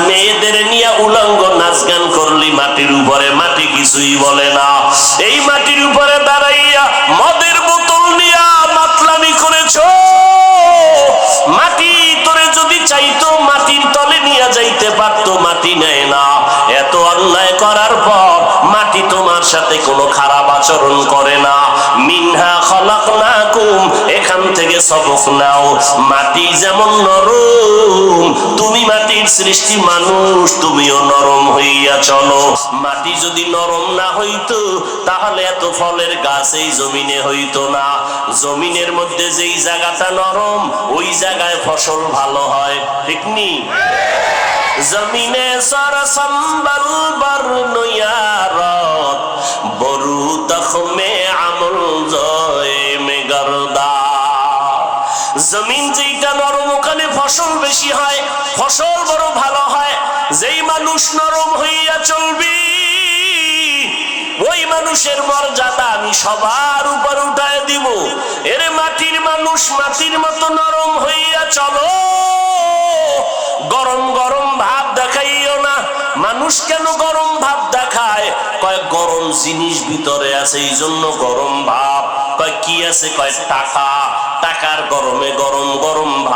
মেয়েদের নিয়ে উলঙ্গ নাচ গান করলি মাটির উপরে, মাটি কিছুই বলে না। এই মাটির উপরে দাঁড়াইয়া মদের বোতল নিয়া মাতলামি করেছো। মাটি তোরে যদি চাইতো মাটির তলে নিয়ে যাইতে পারতো, মাটি নেয় না। এত অন্যায় করার পর মাটি তোমার সাথে কোনো খারাপ আচরণ করে না। মিনহা খলাকনাকুম, এখান থেকে সবক নাও। মাটি যেমন নরম, তুমি মাটির সৃষ্টি মানুষ, তুমিও নরম হইয়া চলো। মাটি যদি নরম না হইতো তাহলে এত ফলের গাছ এই জমিনে হইতো না। জমিনের মধ্যে যেই জায়গাটা নরম ওই জায়গায় ফসল ভালো হয়, ঠিক নি? জমিনে সর সম্বল বর্ণয়ারত বরু তখমে আমল জয় মে গরদা। জমিন যেইটা নরম ওখানে ফসল বেশি হয়, ফসল বড় ভালো হয়। যেই মানুষ নরম হইয়া চলবি ওই মানুষের মর্যাদা আমি সবার উপর উঠায় দিব। এরে মাটির মানুষ, মাটির মতো নরম হইয়া চলো। গরম গরম ভাব দেখাইও না। মানুষ কেন গরম ভাব দেখায়? কয় গরম জিনিস ভিতরে আছে এই জন্য গরম ভাব। কয় কি আছে? কয় টাকা। টাকার গরমে গরম গরম ভাব।